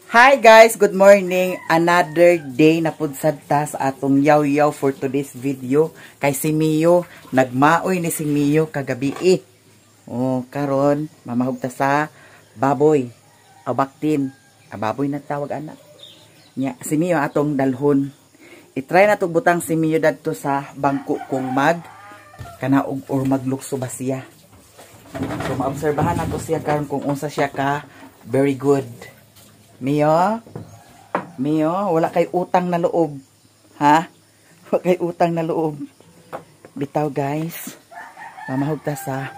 Hi guys, good morning. Another day na pud sadta sa atong yaw-yaw for today's video. Kay si Mio, nagmaoy ni si Mio kagabi. Oh, karon mamahog ta sa baboy. Abaktin. Baboy na tawag anak. Nya si Mio atong dalhon. I-try na tong butang si Mio dadto sa bangko kung kanaog or maglukso ba siya. So maobserbahan nato siya karon kung unsa siya ka very good. Mio, wala kay utang na loob. Ha? Wala kay utang na loob. Bitaw guys. Mamahog ta sa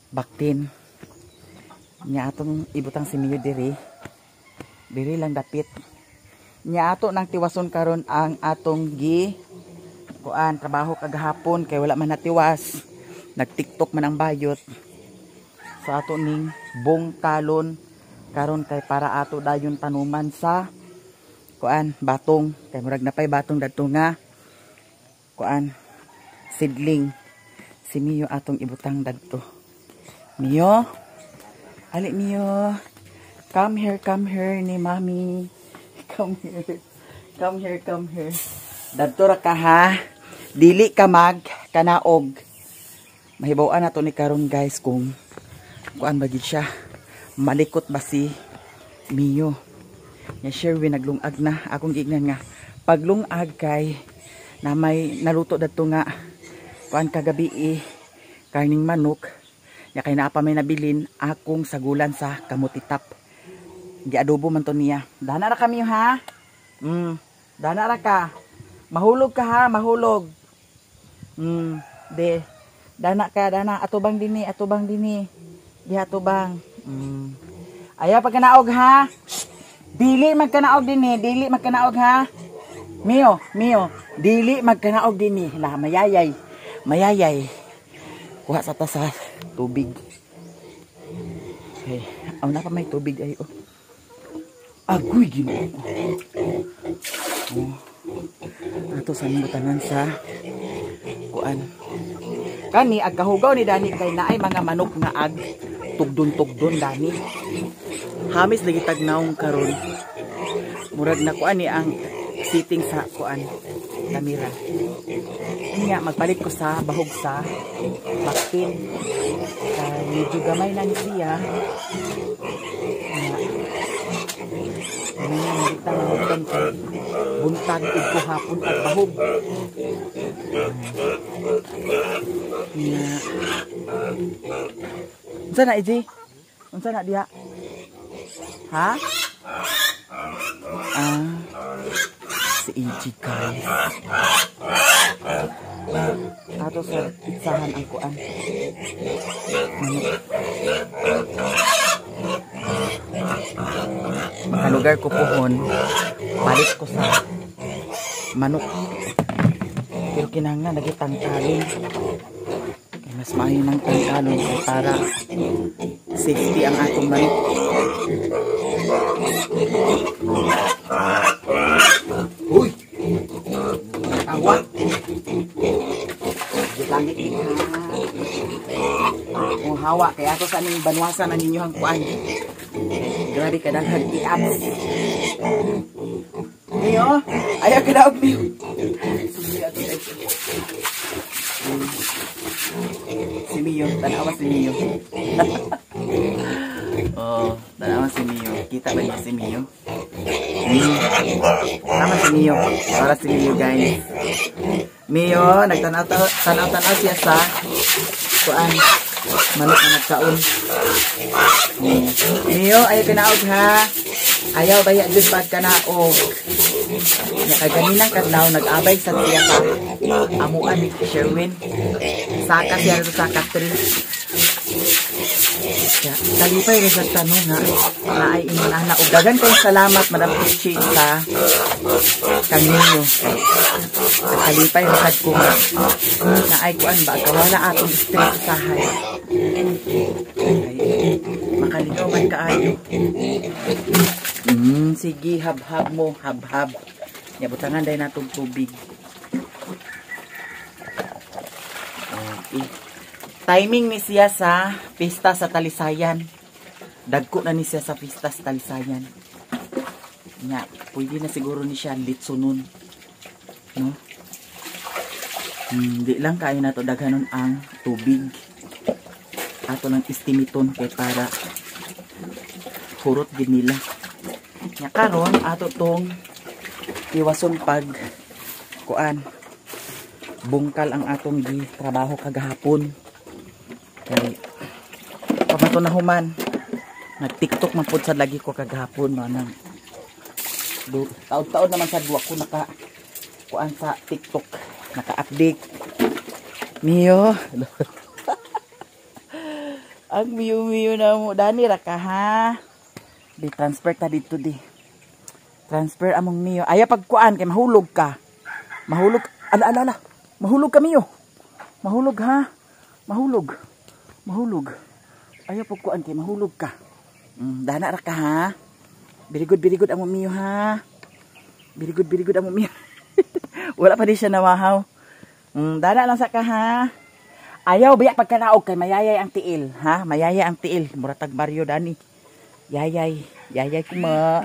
baktin. Nya atong ibutang si Mio diri. Diri lang dapit. Nya ato nang tiwason karon ang atong trabaho kagahapon kay wala man natiwas. Nag-TikTok man ang bayot. Sa ato ning bong talon karon kay para ato dayon tanuman sa batong kay murag napay batong dadto nga seedling. Si Mio atong ibutang dadto. Mio, ali Mio, come here ni mommy. Come here. Dadto ra ka ha. Dili ka kanaog. Mahibaw-an nato ni karon guys kung bagid siya. Malikot ba si Mio. Nya Sherwin naglungag na. Akong gignan nga paglungag kay na may naluto dadto nga kagabi karning manok. Nya kay naa pa may nabilin akong sagulan sa kamutitap. Giadobo man to niya. Dana ra kami ha. Dana ra ka. Mahulog ka ha, mahulog. Dana atubang dini. Di atubang. Ayaw pagkanaog ha. Dili magkanaog ha. Mio, dili magkanaog dini. La mayayay. Kuha sa tasa tubig. Okay, na pa may tubig ay agoy Ginoo. Ato sa butanan sa kani agkahugaw ni Dani kay naay mga manok nga tugdon Dani. Hamis lagi tagnaong karon. Murag na ni ang sitting sa kamera. Nga magpalit ko sa bahog sa baktin. Medyo gamay na ni siya. Buntag ug hapon at bahog. Unsa na Iji? Unsa na diha? Ha? Si Iji guys. Ato sa itsahan ang makalugar ko pohon. Balik ko sa manok. Pero kinahanglan lagi tangkalin. Mas maayo ng tangkalin para safety ang atong manok. Uy! Awa! Langit ni ha. Hawa kaya ako sa ning banwasan na ninyo ang grabe ka daghang i-apps. Mio, ayaw ka daog Mio. Si Mio, tanawa si Mio. Tanawa si Mio. Kita ba niya si Mio? Tama si Mio. Para si Mio guys. Mio, nagtanaw siya sa manok na nagkaon. Mio, ayaw ka naog ha. Ayaw ba yan dun pagkanaog. Nakaganilang kadlaw, nag-abay sa siya sa amuan ni Sherwin. Saka siya rin sa Catherine. Kalipay rin sa tanong ha. Na ay inana. O dagan kayong salamat, Madam Pichi sa kanino. Kalipay rin sa kuma. Na ay ba? Kawala atong stress sahay. Makaligaw man kaayo. Sige, hab-hab mo, hab-hab. Butangan dahil natong tubig. Okay. Timing ni siya sa pista sa Talisayan. Dagko na ni siya sa pista sa Talisayan. Nya, pwede na siguro ni siya litsunon. No? Di lang kaya na to daghanon ang tubig. Ato lang istimiton kay para hurot gid nila. Nya karon ato tong iwason pag kuan bungkal ang atong gi trabaho kagahapon. Kay pamato na human nag-TikTok man pud sad lagi ko kagahapon manang taon-taon naman sad wa ko naka kuan sa TikTok naka-update. Mio. Ang Mio na mo dani ra ka ha. Di transfer ta dito di. Transfer among Mio. Aya pagkuan kay mahulog ka. Mahulog. Ala. Mahulog ka Mio. Mahulog ha. Mahulog. Aya pagkuan kay mahulog ka. Dana ra ka ha. Very good among Mio ha. Very good among Mio. Wala pa di siya nawahaw. Dana lang sa ka ha. Ayaw biya pagkanaog kay mayayay ang tiil ha. Mayayay ang tiil. Muratag baryo dani. Yayay kuma.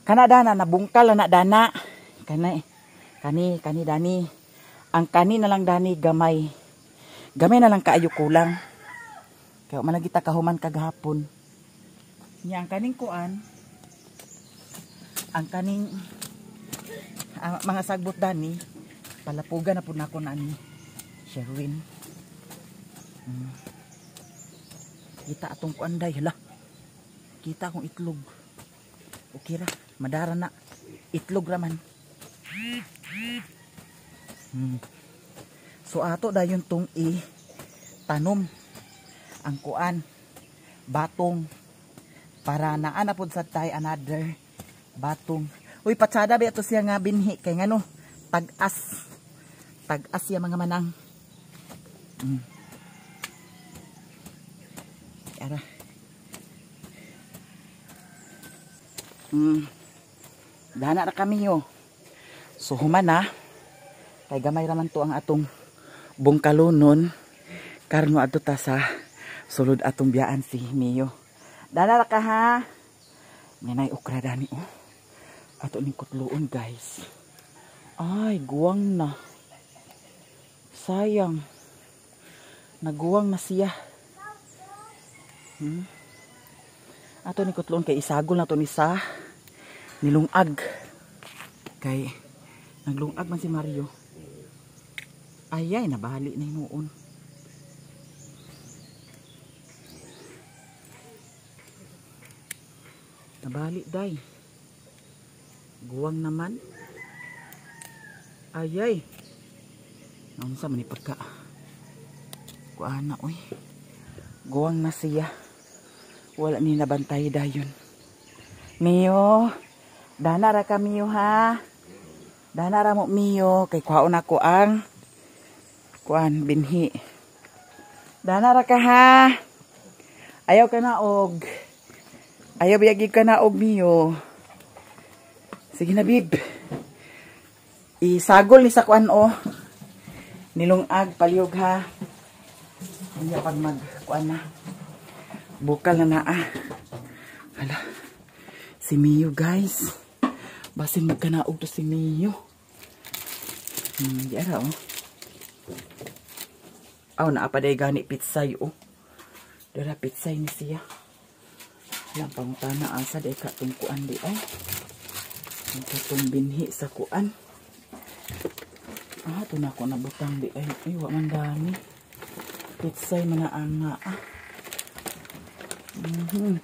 Kana dana nabungkal na dana. Kani dani. Ang kani na lang dani gamay. Gamay na lang kaayo kulang. Kaya man kita kahuman kagahapon. Nya ang kaning kuan. Ang kaning mga sagbot dani palapugan na pud nako na ni Sherwin. Kita atong kuanday hala. Kita akong itlog. Okay ra, madara na. Itlog raman. So ato dayon tong tanom ang kuan batong para naa na pud sa tay another batong. Uy patsada ba ito siya nga binhi kay ngano tagas siya mga manang. Ara. Dana ra kami yo. So human na. Kay gamay raman to ang atong bungkalunon. Karno adto ta sa sulod atong biyaan si Mio. Dana ra ka ha. Nanay okra dani oh. Ato ning kutluon guys. Ay guwang na. Sayang. Naguwang na siya. Ato ni kutloon kay isagol na to ni sa nilungag. Kay naglungag man si Mario. Ayay nabali na hinuon. Nabali day. Guwang naman. Ayay. Naunsa man ni pagka kuana oy. Guwang na siya. Wala ni nabantay dayon. Mio, dana ra ka Mio ha. Dana ra mo Mio kay kwaon ako ang kuan binhi. Dana ra ka ha. Ayaw ka na og. Ayaw biyagi ka na og Mio. Sige na bib. Isagol ni sa kuan o. Nilungag paliyog ha. Hindi pag mag-kuan na. Bukal na naa. Hala. Si Mio guys. Basin magkanaog to si Mio. Di ara oh. Aw naapaday gani pitsay oh. Dara pitsay ni siya. Lang pangutana asa day ka tungkuan di ay. Itong binhi sa kuan. Ito na ako nabutang di ay. Ay wa man gani. Pitsay man na ang naa.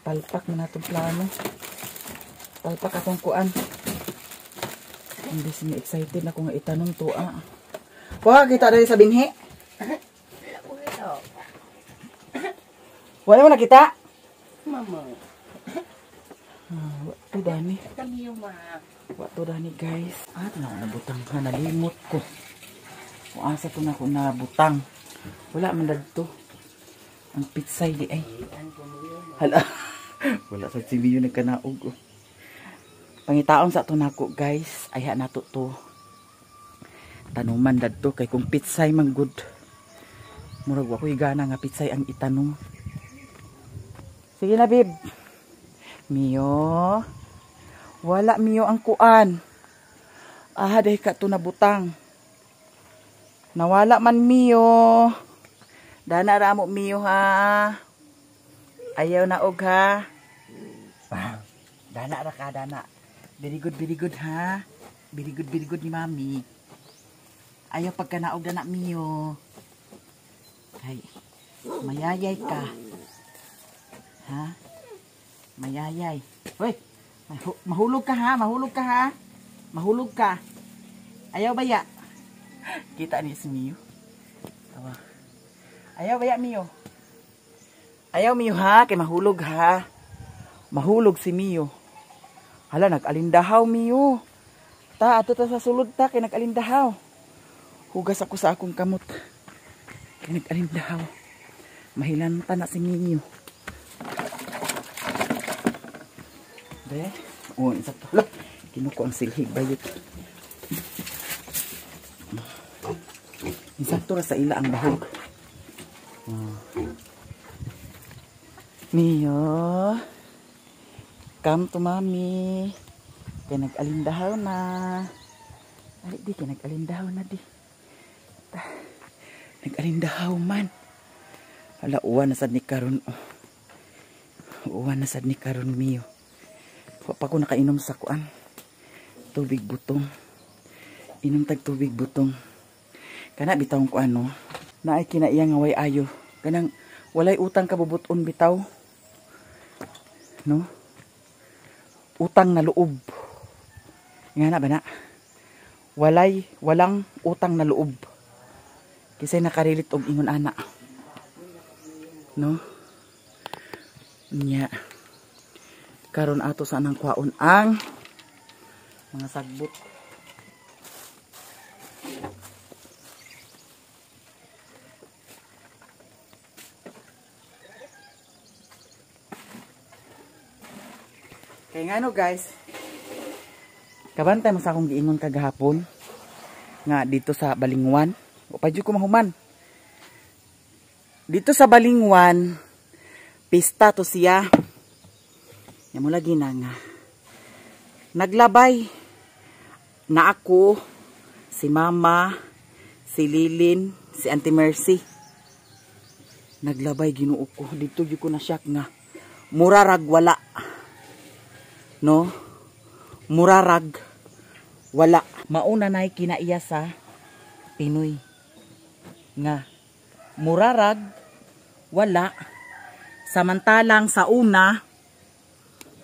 Palpak na natong plano. Palpak akong kuan. Hindi siya excited na kung itanong to Wala kita dali sa binhi? Wala mo nakita? Mama. Wato dani. Kami yung Wato dani guys. Ito na ako nabutang ha. Nalimot ko. Kung asa to na ako nabutang. Wala man dagto. Ang pitsay di ay. Hala. Wala sa si Mio nagkanaog. Pangitaon sa to nako guys. Ay nato to. Tanuman dadto kay kung pitsay man good. Murag wa ko'y gana nga pitsay ang itanong. Sige na bib. Mio. Wala Mio ang kuan. Day ka to nabutang. Nawala man Mio. Dana ra mo Mio ha. Ayaw na og ha. Dana ra ka dana. Very good ha. Very good ni mami. Ayaw pagka naog dana Mio. Ay, mayayay ka. Ha? Mayayay. Hoy, mahulog ka ha, mahulog ka ha. Mahulog ka. Ayaw baya. Kita ni si Mio. Tawa. Ayaw baya Mio. Ayaw Mio ha, kay mahulog ha. Mahulog si Mio. Hala, nag-alindahaw Mio. Ato ta sa sulod ta, kay nag-alindahaw. Hugas ako sa akong kamot. Kay nag-alindahaw. Mahilanta na si Mio. Be, isa to. Hala, kinuko ang silhig bayot. Isa to ra sa ila ang bahog. Mio, come to mami. Kaya nag-alindahaw na. Ali di, kaya nag-alindahaw na di. Nag-alindahaw man. Hala, uwan na sad ni karon. Uwan na sad ni karon Mio. Pa ko nakainom sa kuan. Tubig butong. Inom tag tubig butong. Kana bitaw ko ano. Naay kinaiya nga way ayo. Kanang walay utang kabubuton bitaw. No? Utang na loob. Nga na ba na? Walang utang na loob. Kisay nakarilit og ingon ana. No? Nya. Karon ato sa anang kwaon ang mga sagbot. Kaya nga no guys, kabantay mo sa akong giingon kagahapon nga dito sa Balingwan. O padyo ko mahuman. Dito sa Balingwan, pista to siya. Yan mo lagi na nga. Naglabay na ako, si Mama, si Lilin, si Auntie Mercy. Naglabay Ginoo ko. Dito yung ko na siyak nga. Murarag wala. No? Murarag wala. Mauna na kinaiya sa Pinoy. Nga. Murarag wala. Samantalang sa una,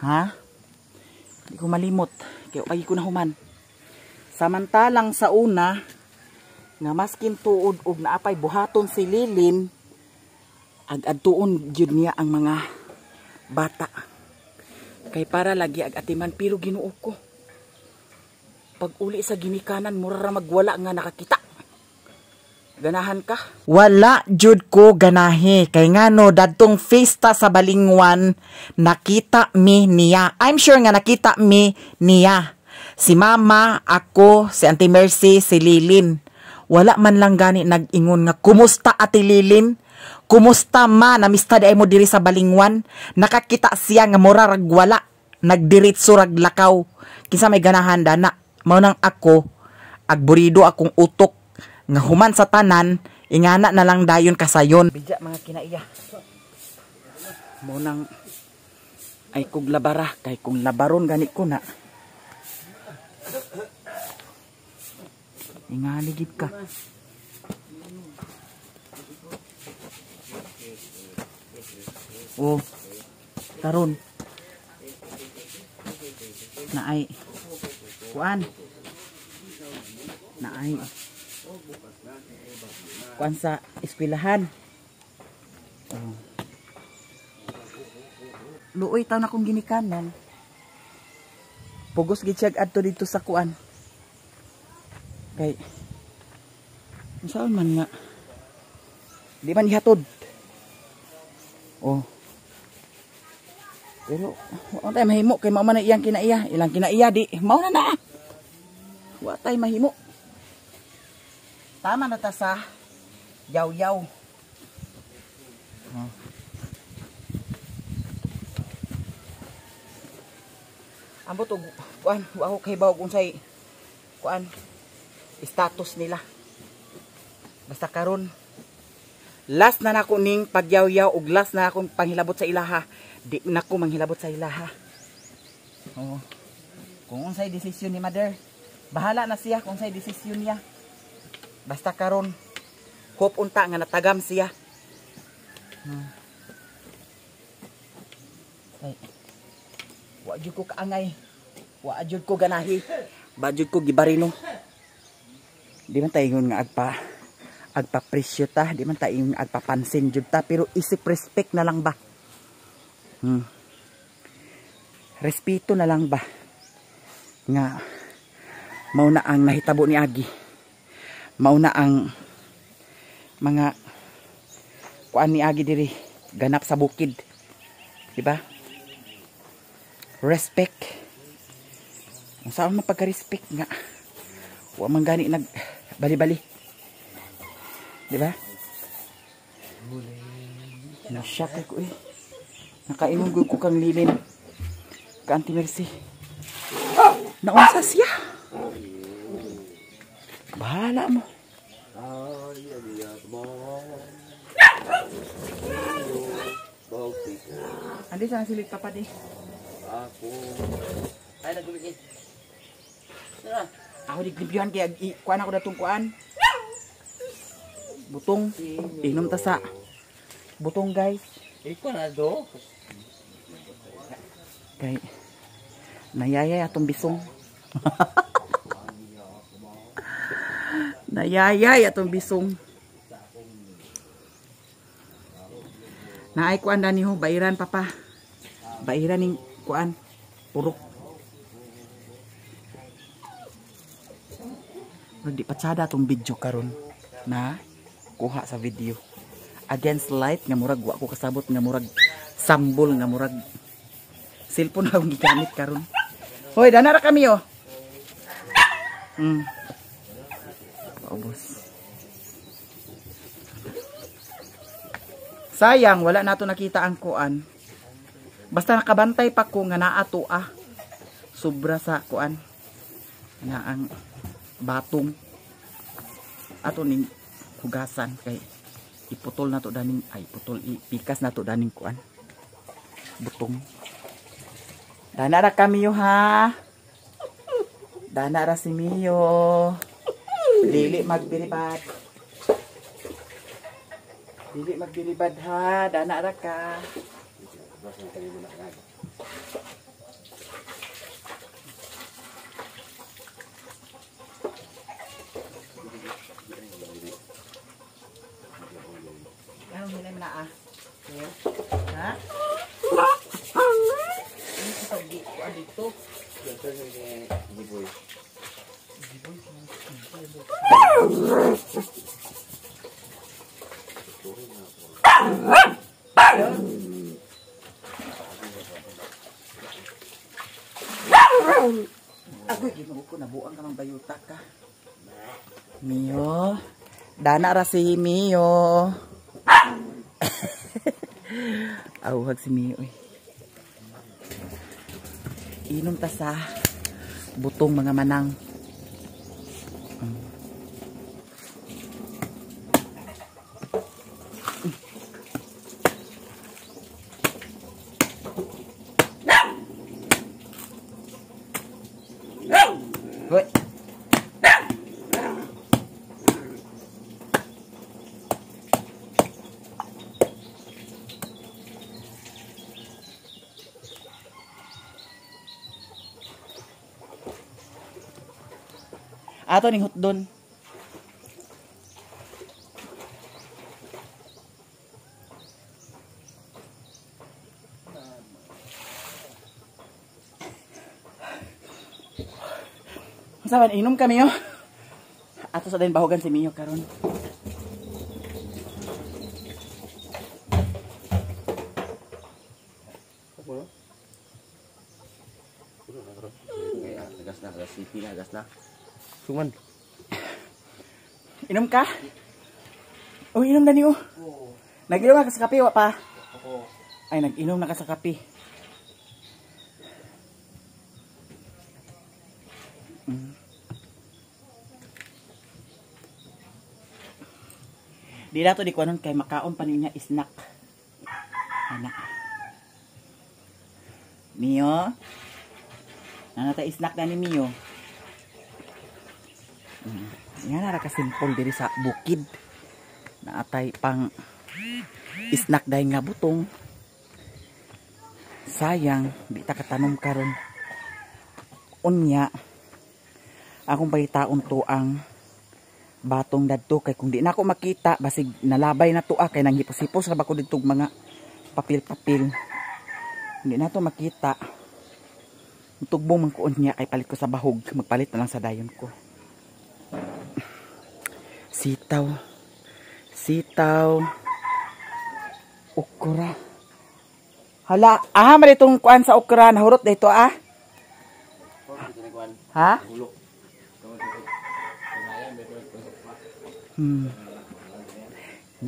ha? Hindi ko malimot. Kaya ko na human. Samantalang sa una, nga maskin tuod og naapay buhaton si Lilin, ag-adtuon yun niya ang mga bata. Kay para lagi ag-atiman, pero Ginoo ko. Pag uli sa ginikanan, mura magwala nga nakakita. Ganahan ka? Wala jud ko ganahe. Kay nga no, dadtong fiesta sa Balingwan, nakita mi niya. I'm sure nga nakita mi niya. Si Mama, ako, si Auntie Mercy, si Lilin. Wala man lang gani nag-ingon nga, kumusta Ate Lilin? Kumusta ma? Namista di ay mo diri sa Balingwan? Nakakita siya nga mura ragwala. Nagdiritso raglakaw. Kinsa may ganahan dana. Mao nang ako, agburido akong utok. Nga human sa tanan, ingana na lang dayon kasayon. Bidya mga kinaiya. Mo nang ay kog labara kay kung labaron gani ko na. Ingaligid ka. Oh. Karon. Naay. Kuan. Naay. Kuan sa eskwelahan. Oh. Luoy taw na kong ginikanan. Pugos gid siya adto dito sa kuan. Kay saan man nga. Di man ihatod. Oh. Pero wa tay mahimo kay mao man iyang kinaiya, ilang kinaiya di mao na na. Wa tay mahimo. Tama na ta sa yaw-yaw. Oh. Ambot og kuan, wa ko kay bawog unsay kuan status nila. Basta karon last na nako ning pagyaw-yaw ug last na akong panghilabot sa ilaha. Di na ko manghilabot sa ilaha. Oh. Kung unsay desisyon ni mother, bahala na siya kung unsay desisyon niya. Basta karon hope unta nga natagam siya. Ay. Wa jud ko kaangay. Wa jud ko ganahi. Ba jud ko gibarino. Di man tayo nga agpa presyo ta, di man tayo agpapansin jud ta, pero isip respect na lang ba. Respeto na lang ba. Nga mao na ang nahitabo ni Agi. Mao na ang mga kuan ni Agi diri ganap sa bukid. Di ba? Respect. Ang saan man pagka-respect nga. Wa man gani nag bali-bali. Di ba? Na-shock ko eh. Nakaingon ko kang lilin. Ka Auntie Mercy. Naunsa siya. Bahala mo. Andi sana silit papa di. Ako. Ay nagulog eh. Ako diklibyan kaya kuan ako datong kuan. Butong. Inom ta sa butong guys. Ikaw na do. Kay nayayay atong bisong. Nayayay atong bisong. Naay kuan dani ho bairan papa. Bairan ning kuan purok. Di patsada atong video karon na kuha sa video. Against light nga murag wa ko kasabot nga murag sambol nga murag cellphone akong gigamit karon. Hoy, dana ra kami oh. Paubos. Sayang wala nato nakita ang kuan. Basta nakabantay pa ko nga naato sobra sa kuan na ang batong ato ning hugasan kay iputol na to daning ipikas na to daning kuan butong. Dana ra kami yo ha. Dana ra si Mio. Dili magbiribad. Dili magbiribad ha. Dana ra ka. Ano hilang na Ha? Ini kita dito. Ako ginoo ko nabuang ka ng bayuta ka. Mio, dana ra si Mio. Awag si Mio eh. Inom ta sa butong mga manang. Hoy. Ato ning hotdon. Saban inom kami yo. Ato sa din bahogan si Mio karon. Gas na. Suman. Inom ka? Oh, inom na niyo. Nag-inom na ka sa kape wa pa? Ay, nag-inom na ka sa kape. Di na to di ko anon kay makaon pa niya snack. Anak. Mio. Nanata snack na ni Mio. Yan na ka simple diri sa bukid. Naatay pang snack dahil nga butong. Sayang, di ta katanom karon. Unya, akong pagitaon to ang batong dadto kay kung di na ako makita basig nalabay na to kay nang hipos-hipos ra ba ko dito mga papel-papel. Hindi na to makita. Tugbong man ko unya kay palit ko sa bahog, magpalit na lang sa dayon ko. Sitaw. Sitaw. Okra. Hala, man itong kuan sa okra nahurot dito Ha?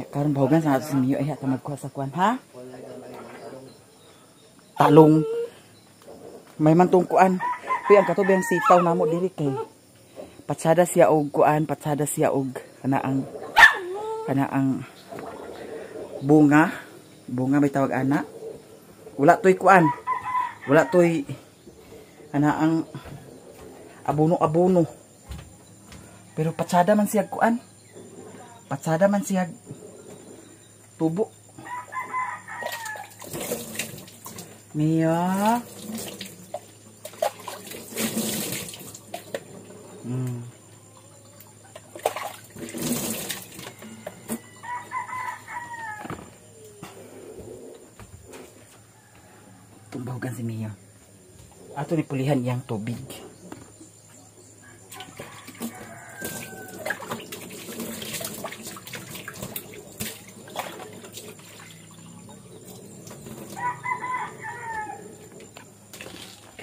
Karon bahugan sa ato si Mio ay ta magkuha sa kuan ha? Talong. May man tong kuan. Pero ang katubi ang sitaw namo diri kay patsada siya og kuan, patsada siya og kanaang bunga. Bunga may tawag ana. Wala toy kuan. Wala toy kanaang abono-abono. Pero patsada man siya kuan. Patsada man siya tubo. Mia. Tumbahugan si Mia. Ato ni pulihan iyang tubig.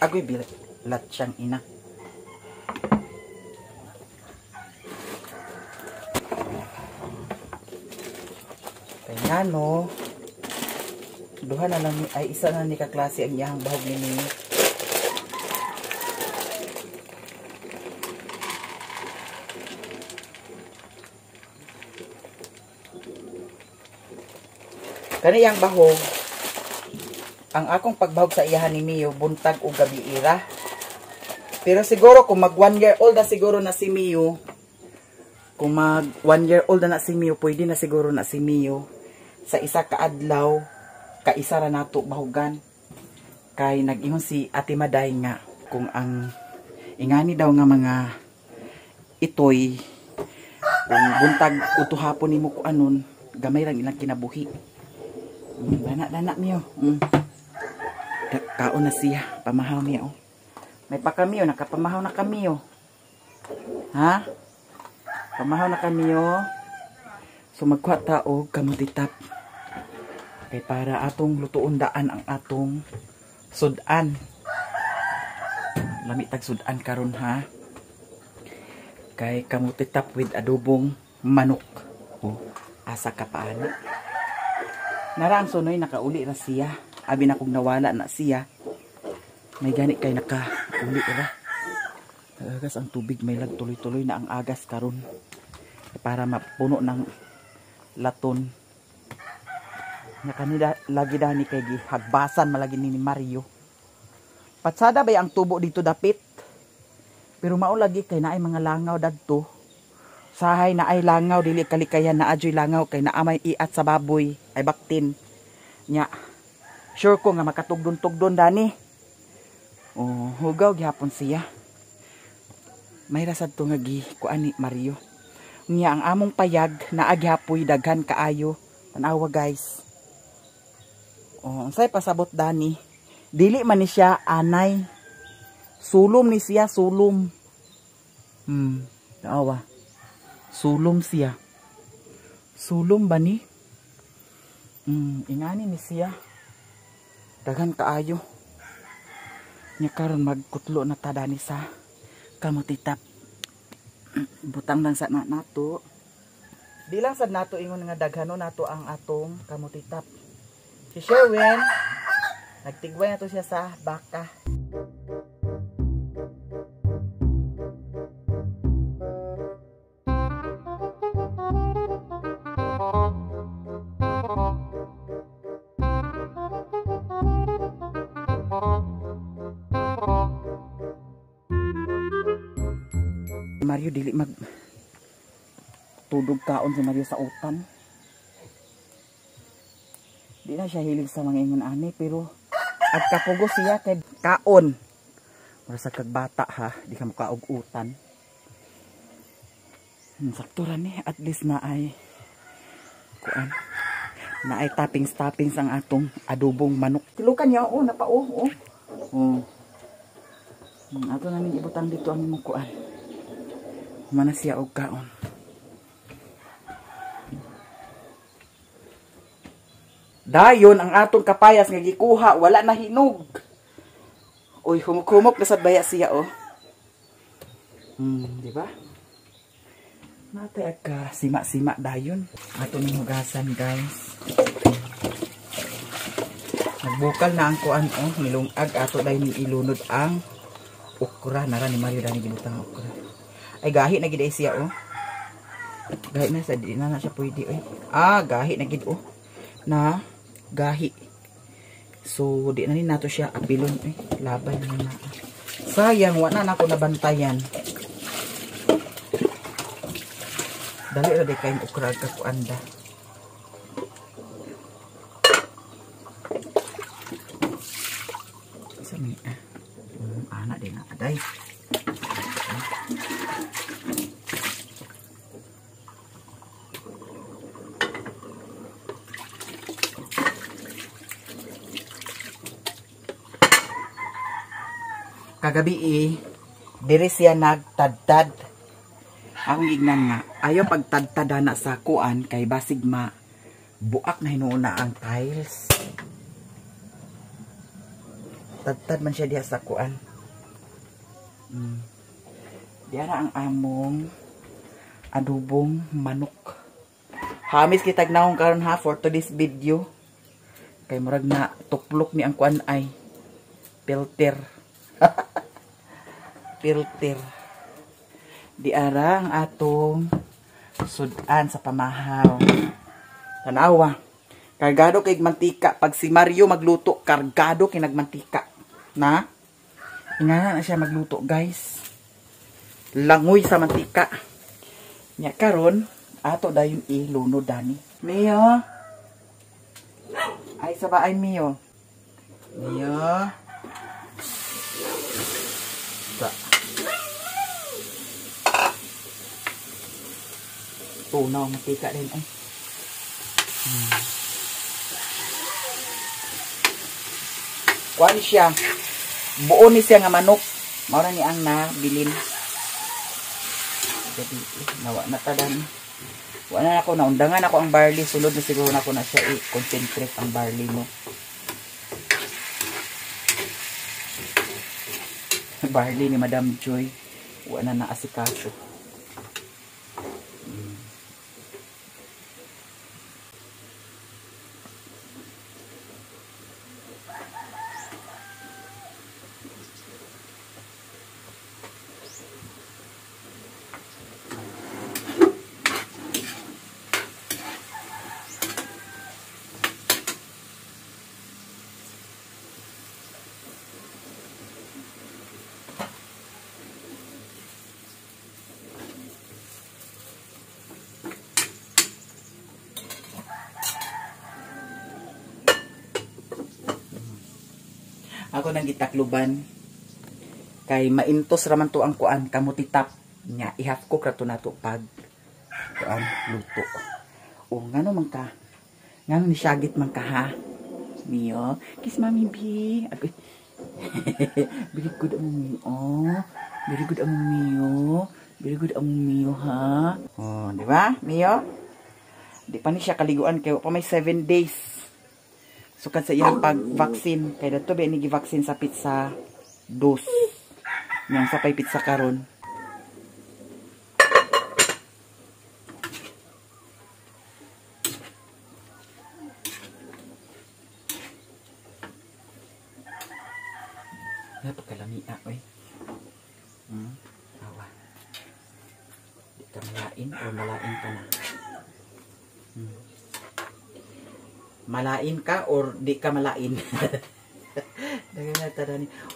Agoy bilat siyang ina. Kaya no, duha na lang ay isa na ni kaklase ang iyang bahog ni. Kani yang bahog ang akong pagbahog sa iyahan ni Mio buntag o gabi ira. Pero siguro kung mag 1 year old na siguro na si Mio, kung mag 1 year old na si Mio, pwede na siguro na si Mio sa isa ka adlaw kaisa ra nato bahugan. Kay nag-ingon si Ate Maday nga kung ang ingani daw nga mga itoy kung buntag utuhapon nimo ko anon gamay lang ilang kinabuhi. Dana Mio. Kaon na siya, pamahaw niya oh. May pa kami oh, nakapamahaw na kami oh. Ha? Pamahaw na kami oh. So magkuha ta og kamutitap. Kay para atong lutuon daan ang atong sudan. Lami tag sudan karon ha. Kay kamutitap with adobong manok. Oh, asa ka paano? Narang sunoy nakauli na siya. Abi na kung nawala na siya. May gani kay nakauli ra. Agas ang tubig may lag tuloy-tuloy na ang agas karon. Para mapuno ng laton. Nakanida lagi dani kay gihagbasan malagi ni Mario. Patsada bay ang tubo dito dapit. Pero mao lagi kay naay mga langaw dadto. Sahay na ay langaw dili kalikayan na adyoy langaw kay naamay iat sa baboy ay baktin. Nya sure ko nga makatugdon-tugdon dani. Oh, hugaw gihapon siya. May rasad to nga kuan ni Mario. Nya ang among payag naa gihapoy daghan kaayo. Tanawa guys. Oh, unsay pasabot dani? Dili man ni siya anay. Sulom ni siya, sulom. Tanawa. Sulom siya. Sulom ba ni? Ingani ni siya. Daghan kaayo. Nya karon magkutlo na tadani sa kamutitap. Butang lang sa nato. Di lang sad nato ingon nga daghano nato ang atong kamutitap. Si Sherwin nagtigway na to siya sa baka. Mario dili mag tudog kaon si Mario sa utan. Di na siya hilig sa mga ingon ani pero at kapugo siya kay kaon. Para sa kagbata ha, di ka mukaog utan. Sakto ra ni at least na ay kuan. Na ay toppings ang atong adobong manok. Tilukan niya napao ato na ning ibutang dito ang imong kuan. Mana siya og kaon. Dayon ang atong kapayas nga gikuha wala na hinog. Uy, humok-humok na sad baya siya di ba? Natay ka sima-sima dayon. Ato ning hugasan, guys. Nagbukal na ang kuan nilungag ato dayon ni ilunod ang okra. Nara ni Mario dani gibutang okra. Ay gahi na gid ay siya Gahi na sa di na siya pwede gahi na gid na gahi. So di na ni nato siya apilon labay na. Sayang wala na ako nabantayan. Dali ra di kay okra ka kuanda. Sa mi anak din na aday. Kagabi diri siya nagtadtad. Akong gignan nga ayaw pagtadtada na sa kuan kay basig buak na hinuuna ang tiles. Tadtad man siya diha sa kuan. Diya na ang among adobong manok. Hamis kitag naong karon ha for today's video. Kay murag na tuklok ni ang kuan ay filter. Filter. Di ara ang atong sudan sa pamahaw. Tanawa. Kargado kay mantika. Pag si Mario magluto, kargado kay nagmantika. Na? Ingana na siya magluto, guys. Langoy sa mantika. Nya karon ato dayon ilunod dani. Mio. Ay saba ay Mio. Mio. Tunaw matika din Kuan siya. Buo ni siya nga manok. Mao ni ang nabilin. Jadi nawa na tadan. Wala na ako naundangan ako ang barley. Sulod na siguro na ako na siya i-concentrate ang barley mo. Barley ni Madam Joy. Wala na naasikaso. Ako nang gitakluban kay maintos raman to ang kuan kamutitap nya ihap ko krato nato pag kuan luto. Ngano man ka? Ngano ni syagit man ka ha? Mio, kiss Mami B. Very good ang Mio. Very good ang Mio. Very good ang Mio ha. Di ba? Mio? Di pa ni siya kaliguan kay pa may 7 days. Sukad sa iyang pag-vaccine. Kaya dato ba ini-vaccine sa pizza dos. Yang sa pay pizza karon. Napakalamia, oy. Awa. Di ka malain o malain ka na. Malain ka or di ka malain.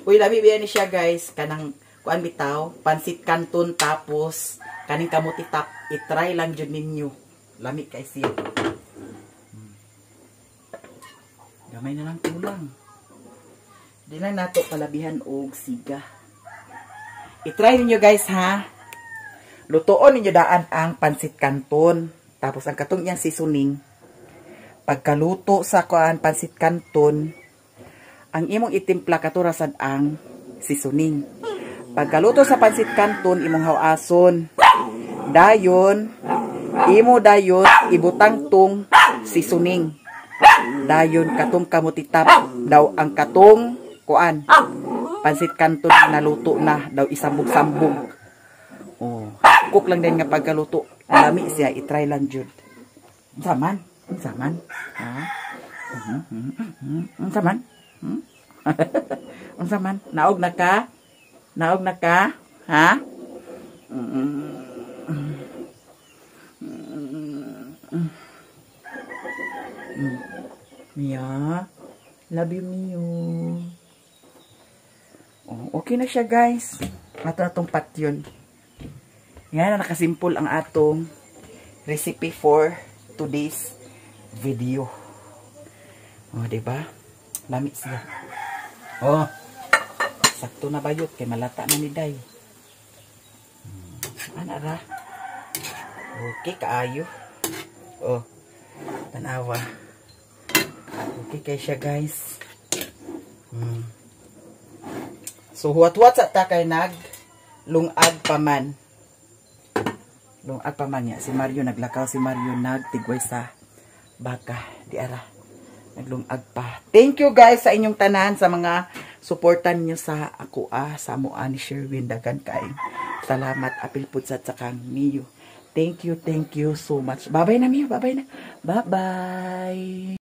Uy, labi biya ni siya guys. Kanang kuan bitaw, pansit canton tapos kaning kamuti tap. I-try lang jud ninyo. Lami kay siya. Gamay na lang kulang. Di lang nato palabihan og siga. I-try ninyo guys ha. Lutoon ninyo daan ang pansit canton. Tapos ang katong iyang seasoning. Pagkaluto sa kuan pansit canton, ang imong itimpla katurasan ang seasoning. Pagkaluto sa pansit canton, imong hawason. Dayon, ibutang tong seasoning. Dayon katong kamutitap daw ang katong kuan. Pansit canton na luto na daw isambog-sambog. Oh, cook lang din nga pagkaluto. Lami siya, i-try lang jud. Unsaman? Ha? Unsaman? Unsaman? Naog na ka? Ha? Mia, love you, Mio. Oh, okay na siya, guys. Ato na tong patyon. Yan na nakasimple ang atong recipe for today's video. Oh, diba? Lamig siya. Oh, sakto na bayot kay malata na ni Day. Ana ra. Okay, kaayo. Oh, tanawa. Okay kay siya, guys. So, huwat-huwat sa takay lungag paman. Lungag paman niya. Si Mario, naglakaw si Mario, nagtigway sa baka. Di ara. Naglungag pa. Thank you, guys, sa inyong tanan, sa mga supportan nyo sa ako, sa mua ni Sherwin. Dagan kain. Salamat, apil putsat sa kang Mio. Thank you so much. Bye-bye na, Mio. Bye-bye na. Bye-bye.